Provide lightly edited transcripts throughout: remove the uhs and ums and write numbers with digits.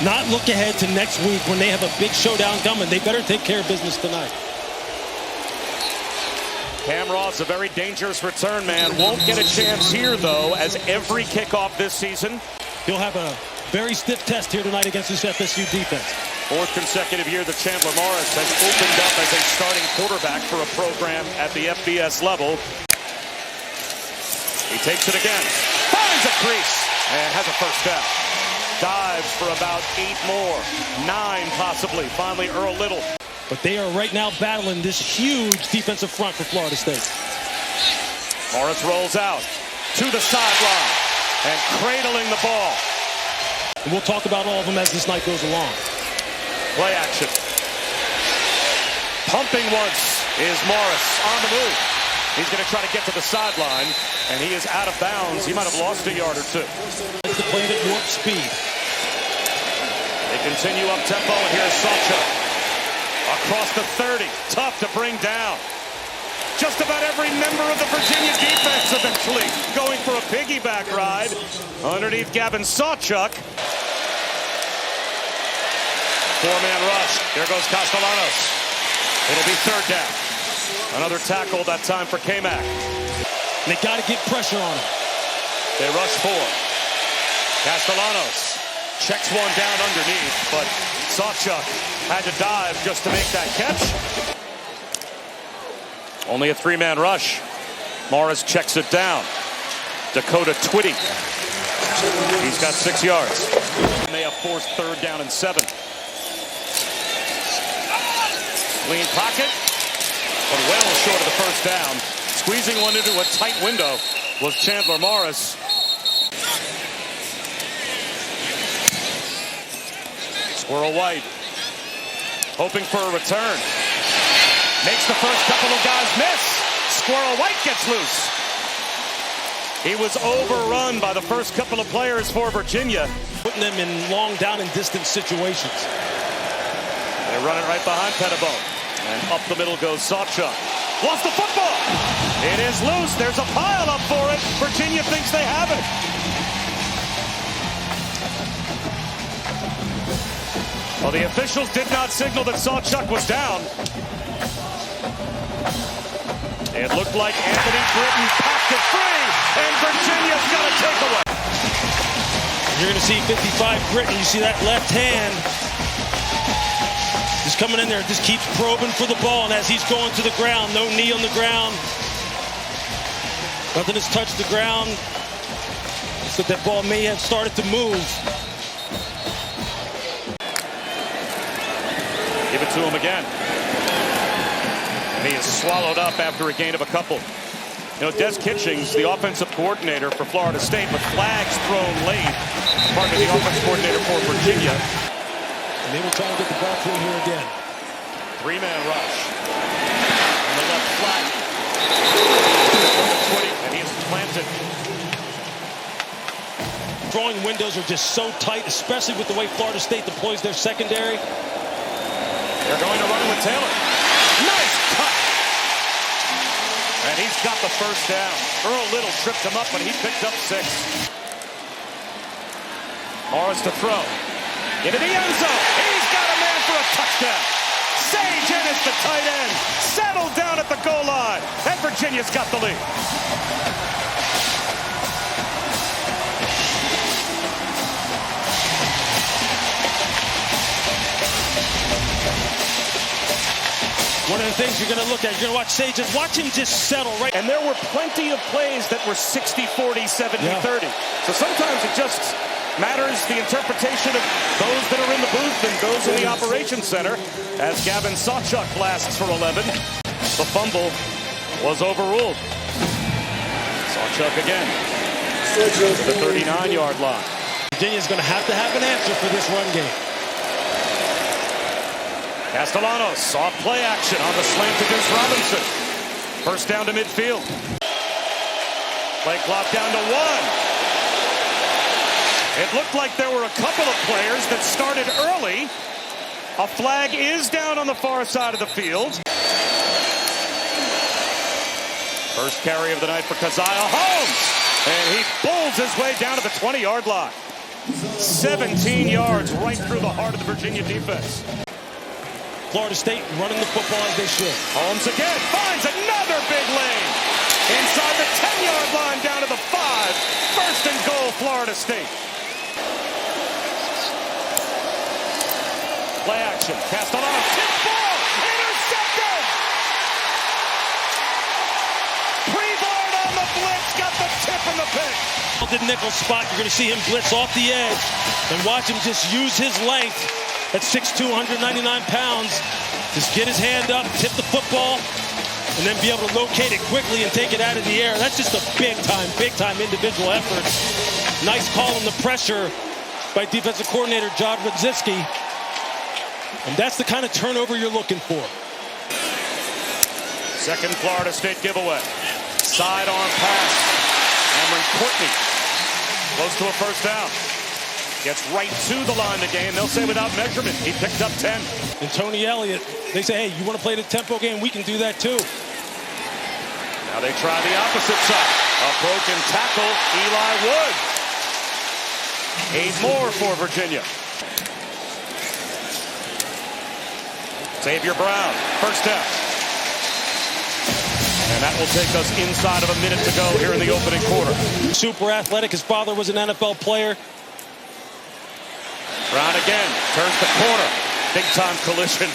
not look ahead to next week when they have a big showdown coming. They better take care of business tonight. Cam Ross, a very dangerous return man. Won't get a chance here, though, as every kickoff this season. He'll have a very stiff test here tonight against this FSU defense. Fourth consecutive year that Chandler Morris has opened up as a starting quarterback for a program at the FBS level. He takes it again, finds a crease, and has a first down. Dives for about 8 more, 9 possibly. Finally, Earl Little. But they are right now battling this huge defensive front for Florida State. Morris rolls out to the sideline and cradling the ball. And we'll talk about all of them as this night goes along. Play action. Pumping once is Morris on the move. He's going to try to get to the sideline, and he is out of bounds. He might have lost a yard or two. It's the play at warp speed. They continue up tempo, and here's Sawchuk. Across the 30, tough to bring down. Just about every member of the Virginia defense eventually going for a piggyback ride underneath Gavin Sawchuk. 4-man rush. There goes Castellanos. It'll be 3rd down. Another tackle, that time for K-Mac. They got to get pressure on him. They rush 4. Castellanos checks one down underneath, but Sawchuk had to dive just to make that catch. Only a 3-man rush. Morris checks it down. Dakota Twitty. He's got 6 yards. And they have forced 3rd down and 7. Lean pocket, but well short of the first down. Squeezing one into a tight window was Chandler Morris. Squirrel White hoping for a return. Makes the first couple of guys miss. Squirrel White gets loose. He was overrun by the first couple of players for Virginia. Putting them in long down and distance situations. They run it right behind Pettibone. And up the middle goes Sawchuk. Lost the football. It is loose. There's a pile up for it. Virginia thinks they have it. Well, the officials did not signal that Sawchuk was down. It looked like Anthony Britton popped it free, and Virginia's got a takeaway. You're going to see 55 Britton. You see that left hand. Just coming in there, just keeps probing for the ball, and as he's going to the ground, no knee on the ground. Nothing has touched the ground. So that ball may have started to move. Give it to him again. And he is swallowed up after a gain of a couple. You know, Des Kitchings, the offensive coordinator for Florida State, with flags thrown late. Pardon me, the offensive coordinator for Virginia. And they will try to get the ball through here again. 3-man rush. On the left flat. And he is planted. Throwing windows are just so tight, especially with the way Florida State deploys their secondary. They're going to run it with Taylor. Nice cut. And he's got the first down. Earl Little tripped him up, but he picked up 6. Morris to throw. Into the end zone. He's got a man for a touchdown. Sage Ennis, the tight end, settled down at the goal line. And Virginia's got the lead. One of the things you're going to look at, you're going to watch Sage, and watch him just settle right. And there were plenty of plays that were 60-40, 70-30. So sometimes it just matters the interpretation of those that are in the booth and those in the operations center. As Gavin Sawchuk blasts for 11, the fumble was overruled. Sawchuk again to the 39-yard line. Virginia's going to have an answer for this run game. Castellanos, soft play action on the slant to Duce Robinson. First down to midfield. Play clock down to 1. It looked like there were a couple of players that started early. A flag is down on the far side of the field. First carry of the night for Keziah Holmes. And he pulls his way down to the 20-yard line. 17 yards right through the heart of the Virginia defense. Florida State running the football as they should. Holmes again finds another big lane. Inside the 10-yard line down to the 5. First and goal, Florida State. Play action. Castellanos. Tip ball. Intercepted. Prevard on the blitz. Got the tip in the pick. The nickel spot. You're going to see him blitz off the edge and watch him just use his length at 6'2", 199 pounds. Just get his hand up, tip the football, and then be able to locate it quickly and take it out of the air. That's just a big time individual effort. Nice call on the pressure by defensive coordinator John Radzicki. And that's the kind of turnover you're looking for. Second Florida State giveaway. Sidearm pass. Cameron Courtney close to a first down. Gets right to the line to gain. They'll say without measurement. He picked up 10. And Tony Elliott, they say, hey, you want to play the tempo game? We can do that too. Now they try the opposite side. A broken tackle, Eli Wood. 8 more for Virginia. Xavier Brown, first down. And that will take us inside of a minute to go here in the opening quarter. Super athletic. His father was an NFL player. Brown again, turns the corner. Big time collision.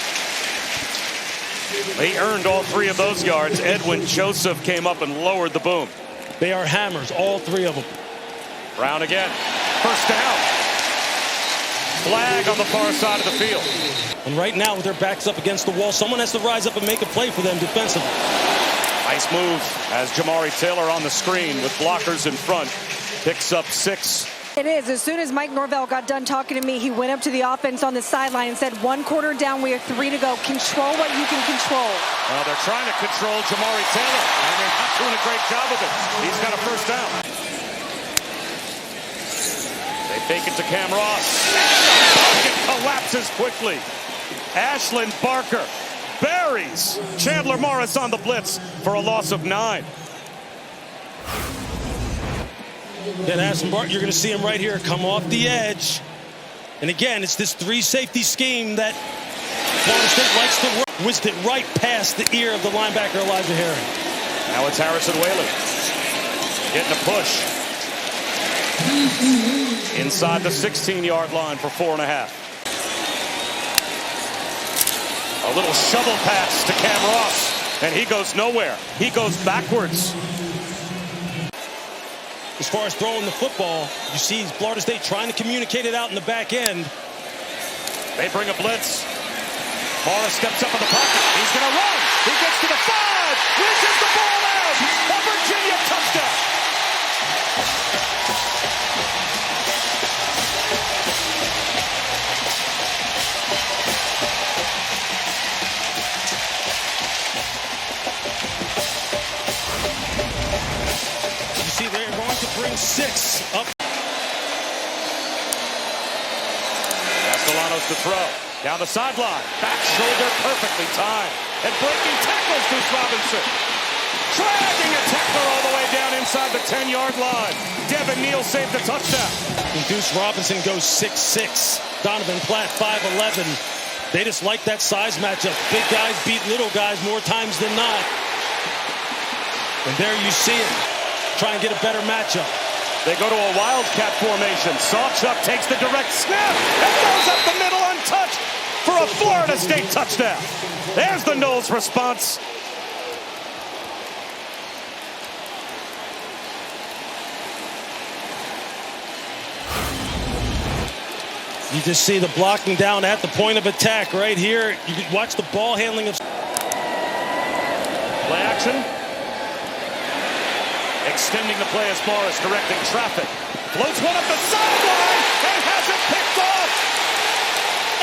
He earned all 3 of those yards. Edwin Joseph came up and lowered the boom. They are hammers, all 3 of them. Brown again, first down. Flag on the far side of the field. And right now with their backs up against the wall, someone has to rise up and make a play for them defensively. Nice move as Jamari Taylor on the screen with blockers in front. Picks up 6. It is. As soon as Mike Norvell got done talking to me, he went up to the offense on the sideline and said, 1 quarter down, we have 3 to go. Control what you can control. Well, they're trying to control Jamari Taylor, and they're not doing a great job of it. He's got a first down. They fake it to Cam Ross. It collapses quickly. Ashlyn Barker buries Chandler Morris on the blitz for a loss of 9. Then Ashlyn Barker, you're going to see him right here come off the edge. And again, it's this 3 safety scheme that Florida State likes to work. Whisked it right past the ear of the linebacker Elijah Herring. Now it's Harrison Whaley getting a push. Inside the 16-yard line for 4.5. A little shovel pass to Cam Ross, and he goes nowhere. He goes backwards. As far as throwing the football, you see Florida State trying to communicate it out in the back end. They bring a blitz. Morris steps up in the pocket. He's going to run. He gets to the 5. Reaches the ball out. A Virginia touchdown. You see, they're going to bring 6 up. Castellanos to throw. Down the sideline. Back shoulder perfectly timed. And breaking tackles, Duce Robinson. Dragging a tackler all the way down inside the 10-yard line. Devin Neal saved the touchdown. And Duce Robinson goes 6'6". Donovan Platt 5'11". They just like that size matchup. Big guys beat little guys more times than not. And there you see it. Try and get a better matchup. They go to a wildcat formation. Sawchuk takes the direct snap and goes up the middle untouched for a Florida State touchdown. There's the Noles response. You just see the blocking down at the point of attack right here. You can watch the ball handling of... Play action. Extending the play as Morris directing traffic. Floats one up the sideline and has it picked off.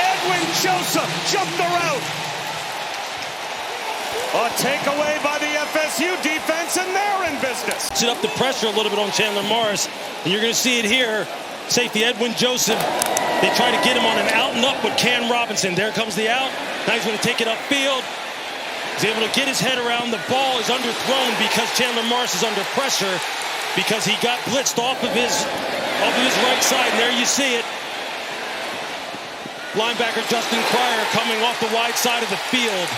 Edwin Joseph jumped the route. A takeaway by the FSU defense, and they're in business. Set up the pressure a little bit on Chandler Morris, and you're going to see it here. Safety Edwin Joseph. They try to get him on an out and up with Cam Robinson. There comes the out. Now he's going to take it upfield. He's able to get his head around. The ball is underthrown because Chandler Morris is under pressure because he got blitzed off of his over his right side, and there you see it. Linebacker Justin Cryer coming off the wide side of the field.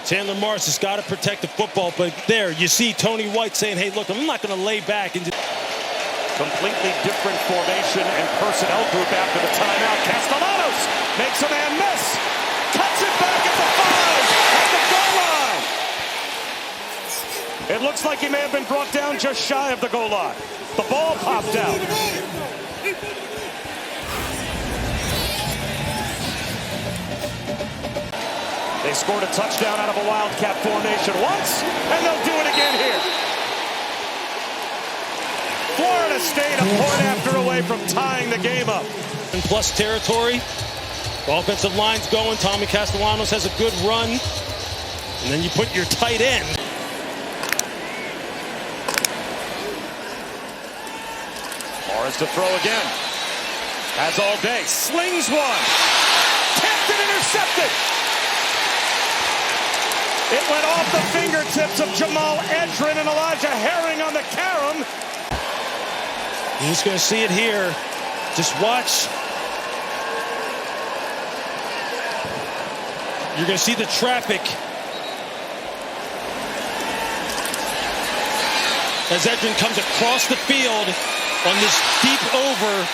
Chandler Morris has got to protect the football, but there you see Tony White saying, hey, look, I'm not going to lay back. And completely different formation and personnel group after the timeout. Castellanos makes a man miss. Cuts it back at the 5 at the goal line. It looks like he may have been brought down just shy of the goal line. The ball popped out. They scored a touchdown out of a Wildcat formation once, and they'll do it again here. Florida State a point after away from tying the game up. In plus territory, the offensive line's going. Tommy Castellanos has a good run, and then you put your tight end. Morris to throw again. Has all day. Slings one. Tipped and intercepted. It went off the fingertips of Jamal Edrin and Elijah Herring on the carom. You're just going to see it here. Just watch. You're going to see the traffic as Edrin comes across the field on this deep over.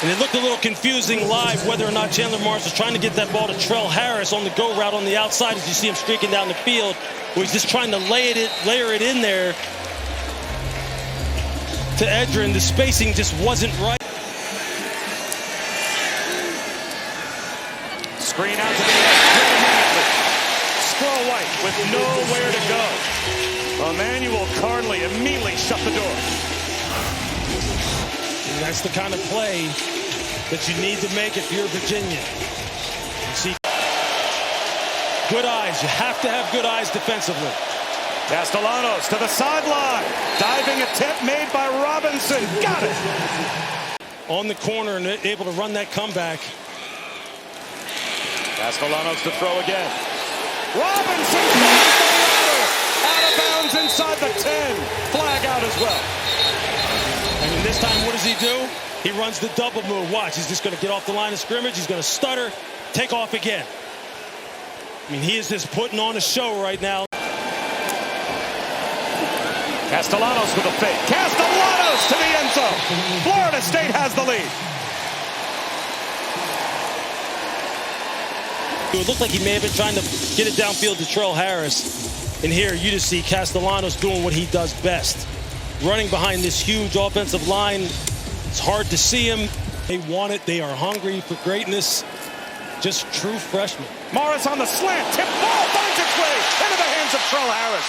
And it looked a little confusing live whether or not Chandler Morris was trying to get that ball to Trell Harris on the go route on the outside as you see him streaking down the field, or he's just trying to layer it in there to Edrin. The spacing just wasn't right. Screen out to the edge. Squirrel White with nowhere to go. Emmanuel Carnley immediately shut the door. And that's the kind of play that you need to make if you're Virginia. You see, good eyes. You have to have good eyes defensively. Castellanos to the sideline. Diving attempt made by Robinson. Got it. On the corner and able to run that comeback. Castellanos to throw again. Robinson out of bounds inside the 10. Flag out as well. And this time, what does he do? He runs the double move. Watch, he's just going to get off the line of scrimmage. He's going to stutter, take off again. I mean, he is just putting on a show right now. Castellanos with a fake. Castellanos to the end zone. Florida State has the lead. It looked like he may have been trying to get it downfield to Trell Harris. And here you just see Castellanos doing what he does best. Running behind this huge offensive line. It's hard to see him. They want it. They are hungry for greatness. Just true freshmen. Morris on the slant. Tip ball finds its way into the hands of Trell Harris.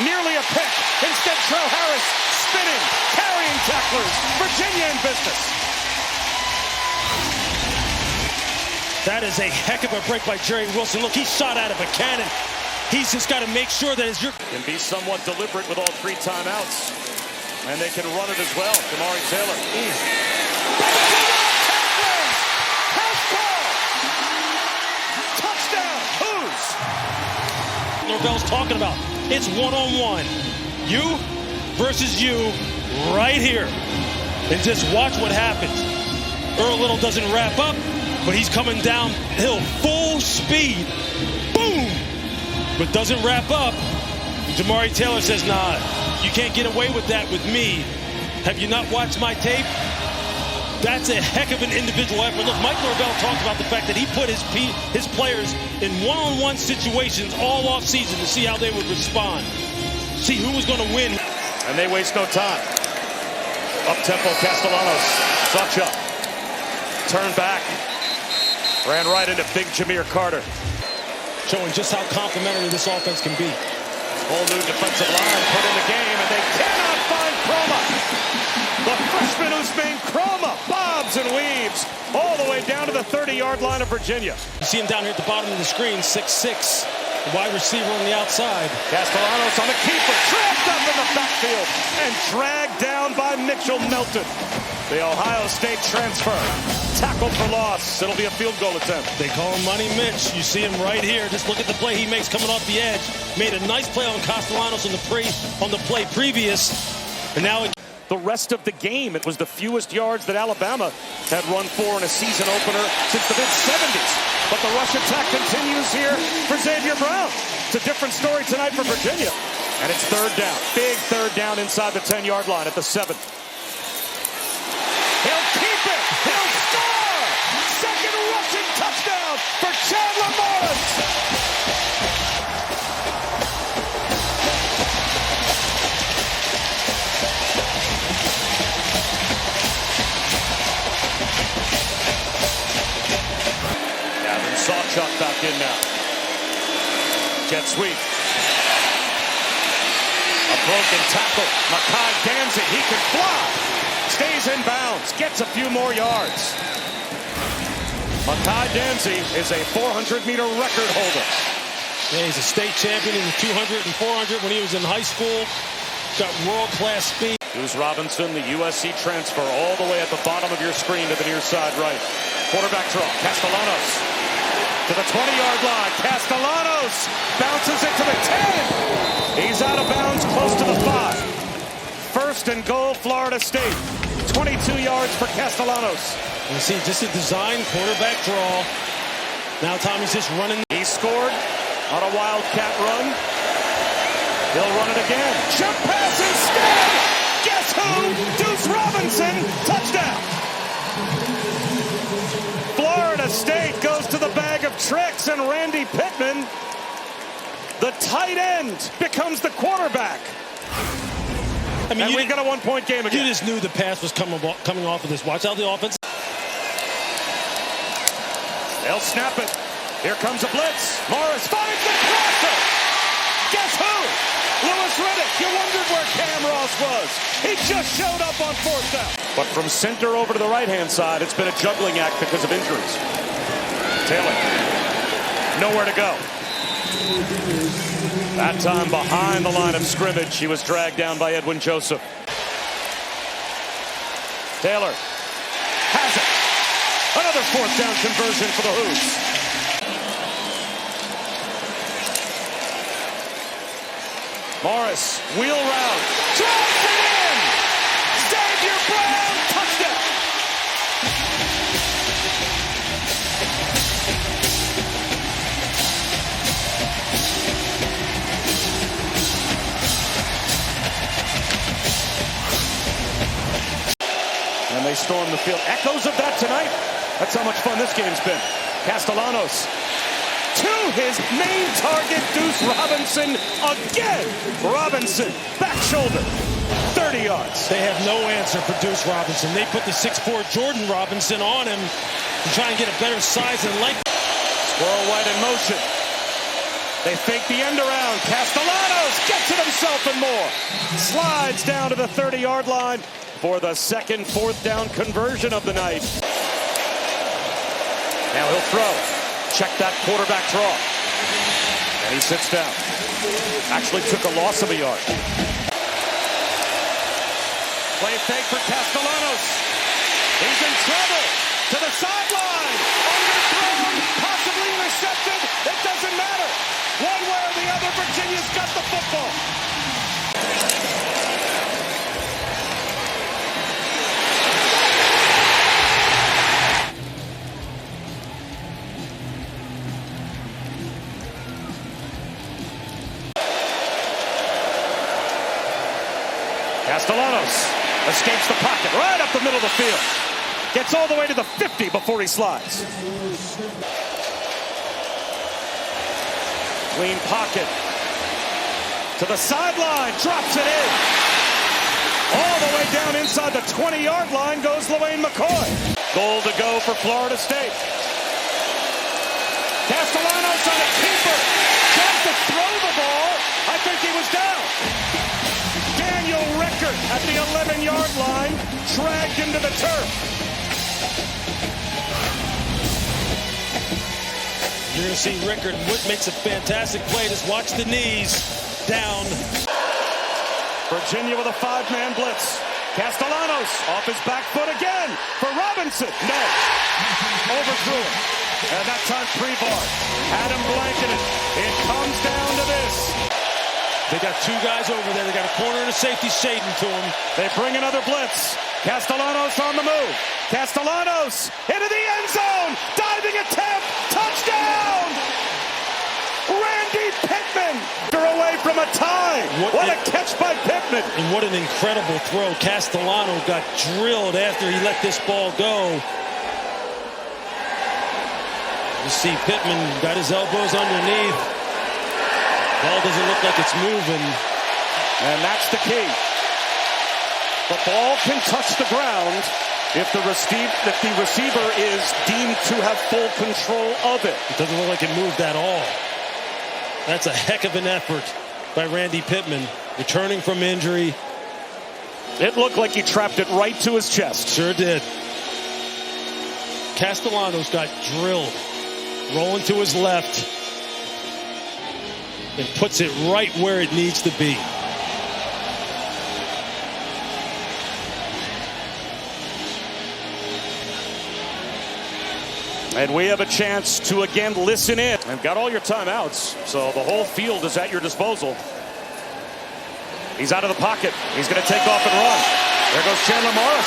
Nearly a pick. Instead, Trell Harris spinning, carrying tacklers. Virginia in business. That is a heck of a break by Jerry Wilson. Look, he shot out of a cannon. He's just got to make sure that as you're... Can be somewhat deliberate with all 3 timeouts. And they can run it as well. Damari Taylor. Touchdown. Who's? Norvell's talking about. It's one-on-one. You versus you right here. And just watch what happens. Earl Little doesn't wrap up, but he's coming downhill full speed. Boom! But doesn't wrap up. Damari Taylor says, nah, you can't get away with that with me. Have you not watched my tape? That's a heck of an individual effort. Look, Mike Norvell talked about the fact that he put his players in one-on-one situations all offseason to see how they would respond. See who was going to win. And they waste no time. Up-tempo Castellanos. Such up. Turn back. Ran right into big Jameer Carter. Showing just how complimentary this offense can be. Whole new defensive line put in the game, and they cannot find Croma. The freshman Usman Croma bobs and weaves all the way down to the 30-yard line of Virginia. You see him down here at the bottom of the screen, 6'6", wide receiver on the outside. Castellanos on the keeper, trapped up in the backfield, and dragged down by Mitchell Melton. The Ohio State transfer. Tackled for loss. It'll be a field goal attempt. They call him Money Mitch. You see him right here. Just look at the play he makes coming off the edge. Made a nice play on Castellanos on the play previous. And now the rest of the game, it was the fewest yards that Alabama had run for in a season opener since the mid-70s. But the rush attack continues here for Xavier Brown. It's a different story tonight for Virginia. And it's third down. Big third down inside the 10-yard line at the 7. He'll keep it. He'll score. Second rushing touchdown for Chandler Morris. Sawchuck back in now. Jet sweep. A broken tackle. Condensed. He can fly. Stays in bounds. Gets a few more yards. Condensed is a 400-meter record holder. Yeah, he's a state champion in the 200 and 400 when he was in high school. Got world-class speed. Duce Robinson, the USC transfer, all the way at the bottom of your screen to the near side right. Quarterback draw. Castellanos. To the 20-yard line. Castellanos bounces it to the 10. He's out of bounds close to the 5. First and goal, Florida State. 22 yards for Castellanos. You see, just a design quarterback draw. Now Tommy's just running. He scored on a wildcat run. He'll run it again. Jump pass instead. Guess who? Duce Robinson. Touchdown. Florida State goes to the bag of tricks, and Randy Pittman, the tight end, becomes the quarterback. I mean, and we've got a one-point game again. You just knew the pass was coming off of this. Watch out the offense. They'll snap it. Here comes a blitz. Morris finds the crosser. Guess who? Lewis Riddick. You wondered where Cam Ross was. He just showed up on fourth down. But from center over to the right-hand side, it's been a juggling act because of injuries. Taylor, nowhere to go. That time behind the line of scrimmage, he was dragged down by Edwin Joseph. Taylor has it. Another fourth down conversion for the Hoos. Morris, wheel route, drives it in! Xavier Brown, touchdown! And they storm the field. Echoes of that tonight. That's how much fun this game's been. Castellanos to his main target, Duce Robinson again. Robinson, back shoulder, 30 yards. They have no answer for Duce Robinson. They put the 6'4" Jordan Robinson on him to try and get a better size and length. Squirrel White in motion. They fake the end around. Castellanos gets it himself and more. Slides down to the 30-yard line for the second fourth down conversion of the night. Now he'll throw. Check that quarterback draw. And he sits down. Actually took a loss of a yard. Play fake for Castellanos. He's in trouble. To the sideline. Underthrown. Possibly intercepted. It doesn't matter. One way or the other, Virginia's got the football. Castellanos escapes the pocket right up the middle of the field. Gets all the way to the 50 before he slides. Clean pocket. To the sideline. Drops it in. All the way down inside the 20-yard line goes LaWayne McCoy. Goal to go for Florida State. Castellanos on a keeper. Tries to throw the ball. I think he was down. Daniel Rickert at the 11-yard line, dragged him to the turf. You're going to see Rickert. Wood makes a fantastic play. Just watch the knees down. Virginia with a 5-man blitz. Castellanos off his back foot again for Robinson. No. Overthrew it. And that time pre-bar. Had him blanketed. It comes down to this. They got two guys over there. They got a corner and a safety shading to him. They bring another blitz. Castellanos on the move. Castellanos into the end zone. Diving attempt. Touchdown! Randy Pittman. They're away from a tie. What a catch by Pittman. And what an incredible throw. Castellanos got drilled after he let this ball go. You see Pittman got his elbows underneath. Ball doesn't look like it's moving. And that's the key. The ball can touch the ground if the receiver is deemed to have full control of it. It doesn't look like it moved at all. That's a heck of an effort by Randy Pittman, returning from injury. It looked like he trapped it right to his chest. Sure did. Castellanos got drilled, rolling to his left, and puts it right where it needs to be. And we have a chance to again listen in. I've got all your timeouts, so the whole field is at your disposal. He's out of the pocket. He's going to take off and run. There goes Chandler Morris.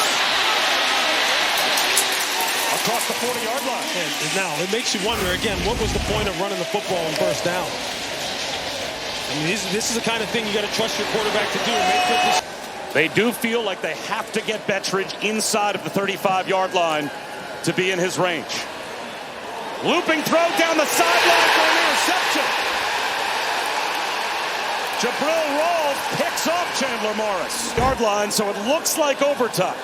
Across the 40-yard line. And now, it makes you wonder, again, what was the point of running the football on first down? I mean, this is the kind of thing you got to trust your quarterback to do. They do feel like they have to get Bettridge inside of the 35-yard line to be in his range. Looping throw down the sideline for an interception. Jabril Rawls picks off Chandler Morris. Yard line, so it looks like overtime.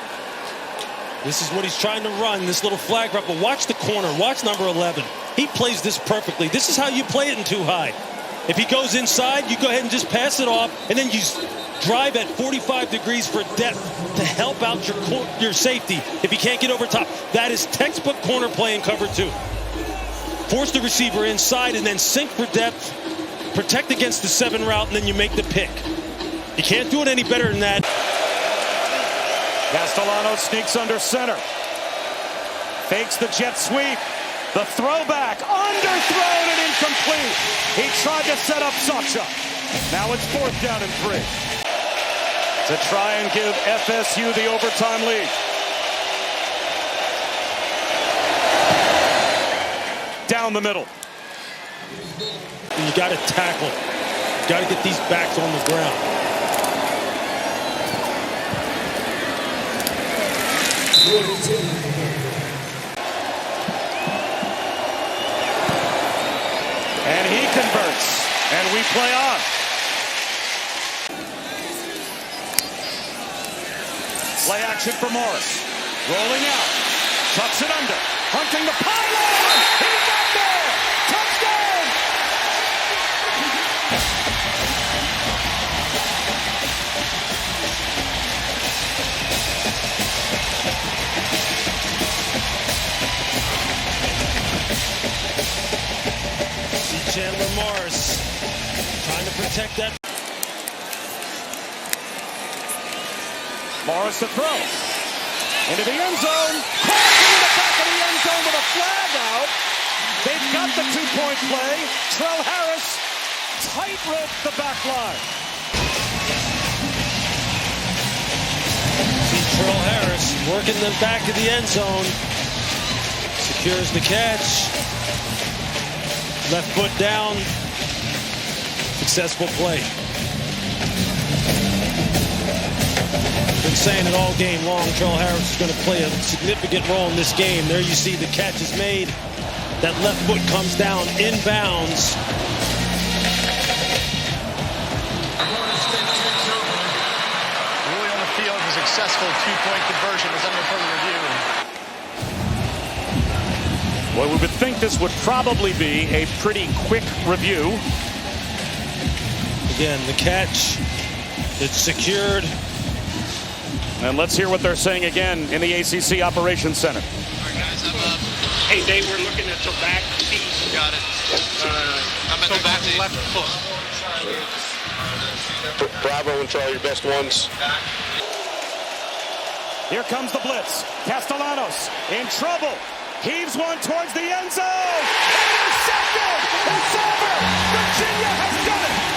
This is what he's trying to run, this little flag drop. But watch the corner. Watch number 11. He plays this perfectly. This is how you play it in too high. If he goes inside, you go ahead and just pass it off, and then you drive at 45 degrees for depth to help out your safety if he can't get over top. That is textbook corner play in cover 2. Force the receiver inside and then sink for depth, protect against the 7 route, and then you make the pick. You can't do it any better than that. Castellanos sneaks under center. Fakes the jet sweep. The throwback, underthrown and incomplete. He tried to set up Sacha. Now it's 4th down and 3. To try and give FSU the overtime lead. Down the middle. You got to tackle. You got to get these backs on the ground. And he converts. And we play on. Play action for Morris. Rolling out. Tucks it under. Hunting the pylon. He got there. Touchdown. Chandler Morris trying to protect that. Morris to throw. Into the end zone. Crossing the back of the end zone with a flag out. They've got the 2-point play. Trell Harris tight-roped the back line. See Trell Harris working the back of the end zone. Secures the catch. Left foot down. Successful play. Been saying it all game long. Trell Harris is going to play a significant role in this game. There you see the catch is made. That left foot comes down inbounds. Really on the field, a successful 2-point conversion is under further review. Well, we would think this would probably be a pretty quick review. Again, the catch, it's secured. And let's hear what they're saying again in the ACC Operations Center. All right, guys, hey, Dave, we're looking at your back feet. Got it. So back left foot. Bravo and Charlie, your best ones. Here comes the blitz. Castellanos in trouble. Heaves one towards the end zone. Intercepted! It's over! Virginia has done it!